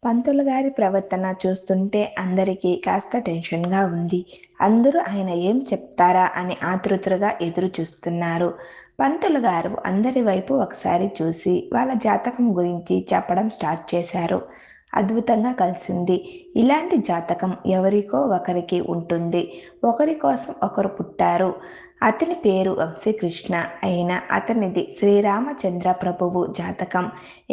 పంతులు గారి ప్రవర్తన చూస్తుంటే అందరికీ కాస్త టెన్షన్గా ఉంది. అందరూ ఆయన ఏం చెప్తారా అని ఆతృతగా ఎదురు చూస్తున్నారు. పంతులు గారు అందరి వైపు ఒకసారి చూసి వాళ్ళ జాతకం గురించి చెప్పడం స్టార్ట్ చేశారు. అద్భుతంగా కలిసింది. ఇలాంటి జాతకం ఎవరికో ఒకరికి ఉంటుంది. ఒకరి కోసం ఒకరు పుట్టారు. అతని పేరు వంశీకృష్ణ అయినా అతనిది శ్రీరామచంద్ర ప్రభువు జాతకం.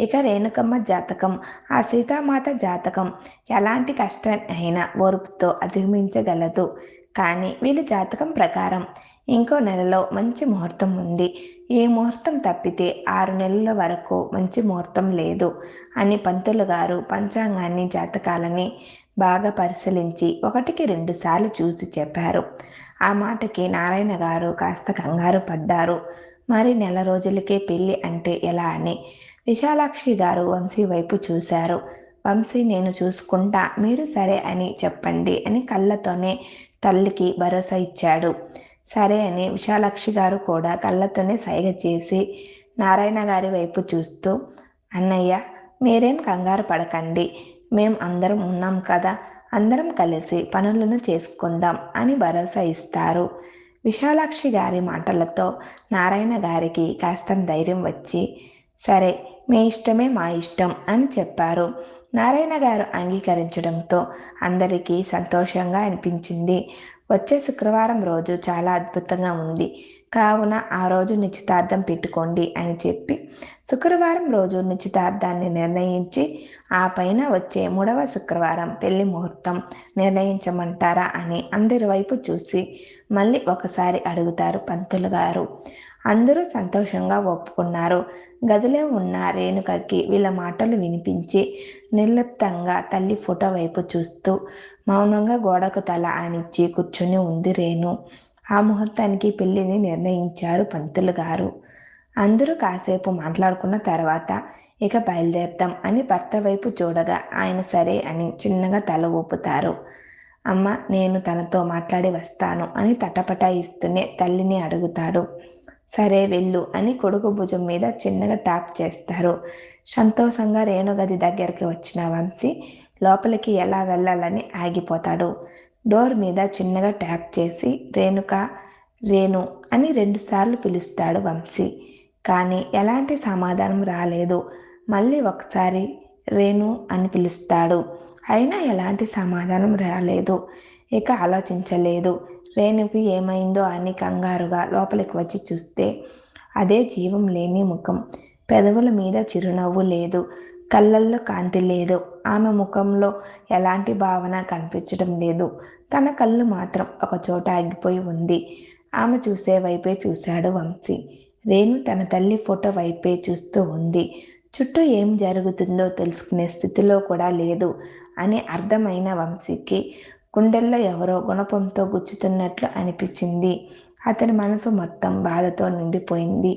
ఇక రేణుకమ్మ జాతకం, ఆ సీతామాత జాతకం ఎలాంటి కష్టం అయినా ఓర్పుతో అధిగమించగలదు. కానీ వీళ్ళ జాతకం ప్రకారం ఇంకో నెలలో మంచి ముహూర్తం ఉంది. ఈ ముహూర్తం తప్పితే 6 నెలల వరకు మంచి ముహూర్తం లేదు అని పంతులు గారు పంచాంగాన్ని జాతకాలని బాగా పరిశీలించి 1కి 2 సార్లు చూసి చెప్పారు. ఆ మాటకి నారాయణ గారు కాస్త కంగారు పడ్డారు. మరి నెల రోజులకే పెళ్ళి అంటే ఎలా అని. విశాలాక్షి గారు వంశీ వైపు చూశారు. వంశీ నేను చూసుకుంటా, మీరు సరే అని చెప్పండి అని కళ్ళతోనే తల్లికి భరోసా ఇచ్చాడు. సరే అని విశాలాక్షి గారు కూడా కళ్ళతోనే సైగ చేసి నారాయణ గారి వైపు చూస్తూ, అన్నయ్య మీరేం కంగారు పడకండి, మేం అందరం ఉన్నాం కదా, అందరం కలిసి పనులను చేసుకుందాం అని భరోసా ఇస్తారు. విశాలాక్షి గారి మాటలతో నారాయణ గారికి కాస్త ధైర్యం వచ్చి, సరే మీ ఇష్టమే మా ఇష్టం అని చెప్పారు. నారాయణ గారు అంగీకరించడంతో అందరికీ సంతోషంగా అనిపించింది. వచ్చే శుక్రవారం రోజు చాలా అద్భుతంగా ఉంది, కావున ఆ రోజు నిశ్చితార్థం పెట్టుకోండి అని చెప్పి శుక్రవారం రోజు నిశ్చితార్థాన్ని నిర్ణయించి ఆ పైన వచ్చే 3వ శుక్రవారం పెళ్లి ముహూర్తం నిర్ణయించమంటారా అని అందరి వైపు చూసి మళ్ళీ ఒకసారి అడుగుతారు పంతులు గారు. అందరూ సంతోషంగా ఒప్పుకున్నారు. గదిలో ఉన్న రేణుకకి వీళ్ళ మాటలు వినిపించి నిర్లిప్తంగా తల్లి ఫోటో వైపు చూస్తూ మౌనంగా గోడకు తల ఆనించి కూర్చుని ఉంది రేణు. ఆ ముహూర్తానికి పెళ్లిని నిర్ణయించారు పంతులు గారు. అందరూ కాసేపు మాట్లాడుకున్న తర్వాత ఇక బయలుదేరతాం అని భర్త వైపు చూడగా ఆయన సరే అని చిన్నగా తల ఊపుతారు. అమ్మ నేను తనతో మాట్లాడి వస్తాను అని తటపటాయిస్తూనే తల్లిని అడుగుతాడు. సరే వెళ్ళు అని కొడుకు భుజం మీద చిన్నగా ట్యాప్ చేస్తారు. సంతోషంగా రేణుగది దగ్గరికి వచ్చిన వంశీ లోపలికి ఎలా వెళ్ళాలని ఆగిపోతాడు. డోర్ మీద చిన్నగా ట్యాప్ చేసి రేణుక, రేణు అని 2 సార్లు పిలుస్తాడు వంశీ. కానీ ఎలాంటి సమాధానం రాలేదు. మళ్ళీ ఒకసారి రేణు అని పిలుస్తాడు. అయినా ఎలాంటి సమాధానం రాలేదు. ఇక ఆలోచించలేదు. రేణుకి ఏమైందో అని కంగారుగా లోపలికి వచ్చి చూస్తే అదే జీవం లేని ముఖం. పెదవుల మీద చిరునవ్వు లేదు, కళ్ళల్లో కాంతి లేదు. ఆమె ముఖంలో ఎలాంటి భావన కనిపించడం లేదు. తన కళ్ళు మాత్రం ఒక చోట ఆగిపోయి ఉంది. ఆమె చూసే వైపే చూశాడు వంశీ. రేణు తన తల్లి ఫోటో వైపే చూస్తూ ఉంది. చుట్టూ ఏం జరుగుతుందో తెలుసుకునే స్థితిలో కూడా లేదు అని అర్థమైన వంశీకి గుండెల్లో ఎవరో గుణపంతో గుచ్చుతున్నట్లు అనిపించింది. అతని మనసు మొత్తం బాధతో నిండిపోయింది.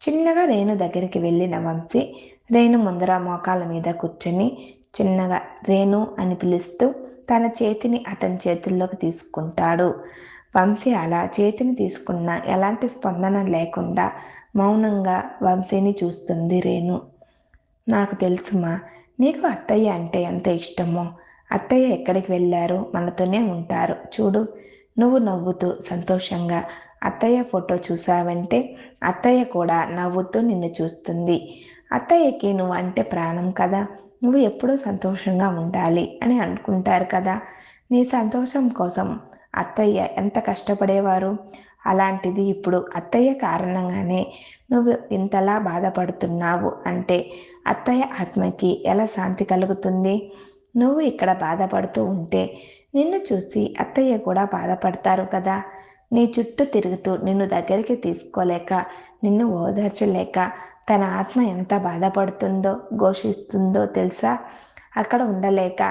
చిన్నగా రేణు దగ్గరికి వెళ్ళిన వంశీ రేణు ముందర మోకాల మీద కూర్చొని చిన్నగా రేణు అని పిలుస్తూ తన చేతిని అతని చేతుల్లోకి తీసుకుంటాడు. వంశీ అలా చేతిని తీసుకున్న ఎలాంటి స్పందన లేకుండా మౌనంగా వంశీని చూస్తుంది రేణు. నాకు తెలుసుమా, నీకు అత్తయ్య అంటే ఎంత ఇష్టమో. అత్తయ్య ఎక్కడికి వెళ్ళారు, మనతోనే ఉంటారు చూడు. నువ్వు నవ్వుతూ సంతోషంగా అత్తయ్య ఫోటో చూసావంటే అత్తయ్య కూడా నవ్వుతూ నిన్ను చూస్తుంది. అత్తయ్యకి నువ్వు అంటే ప్రాణం కదా, నువ్వు ఎప్పుడూ సంతోషంగా ఉండాలి అని అనుకుంటారు కదా. నీ సంతోషం కోసం అత్తయ్య ఎంత కష్టపడేవారు. అలాంటిది ఇప్పుడు అత్తయ్య కారణంగానే నువ్వు ఇంతలా బాధపడుతున్నావు అంటే అత్తయ్య ఆత్మకి ఎలా శాంతి కలుగుతుంది. నువ్వు ఇక్కడ బాధపడుతూ ఉంటే నిన్ను చూసి అత్తయ్య కూడా బాధపడతారు కదా. నీ చుట్టూ తిరుగుతూ నిన్ను దగ్గరికి తీసుకోలేక, నిన్ను ఓదార్చలేక తన ఆత్మ ఎంత బాధపడుతుందో, ఘోషిస్తుందో తెలుసా. అక్కడ ఉండలేక,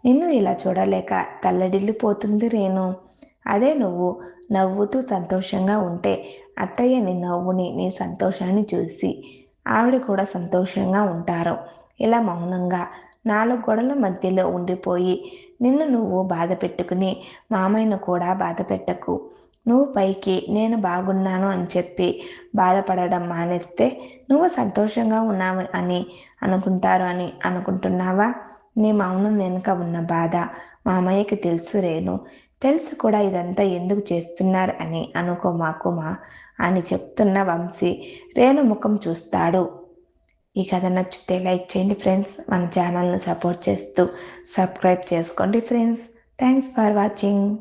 నిన్ను ఇలా చూడలేక తల్లడిల్లిపోతుంది రేణు. అదే నువ్వు నవ్వుతూ సంతోషంగా ఉంటే అత్తయ్య నీ నవ్వుని, నీ సంతోషాన్ని చూసి ఆవిడ కూడా సంతోషంగా ఉంటారు. ఇలా మౌనంగా 4 గోడల మధ్యలో ఉండిపోయి నిన్ను నువ్వు బాధ పెట్టుకుని మామయ్యను కూడా బాధ పెట్టకు. నువ్వు పైకి నేను బాగున్నాను అని చెప్పి బాధపడడం మానేస్తే నువ్వు సంతోషంగా ఉన్నావు అని అనుకుంటారు అని అనుకుంటున్నావా. నీ మౌనం వెనుక ఉన్న బాధ మామయ్యకి తెలుసు రేణు. తెలుసు కూడా ఇదంతా ఎందుకు చేస్తున్నారు అని అనుకోమాకుమా అని చెప్తున్న వంశీ రేణు ముఖం చూస్తాడు. ఈ కథ నచ్చితే లైక్ చేయండి ఫ్రెండ్స్. మన ఛానల్ను సపోర్ట్ చేస్తూ సబ్స్క్రైబ్ చేసుకోండి ఫ్రెండ్స్. Thanks for watching.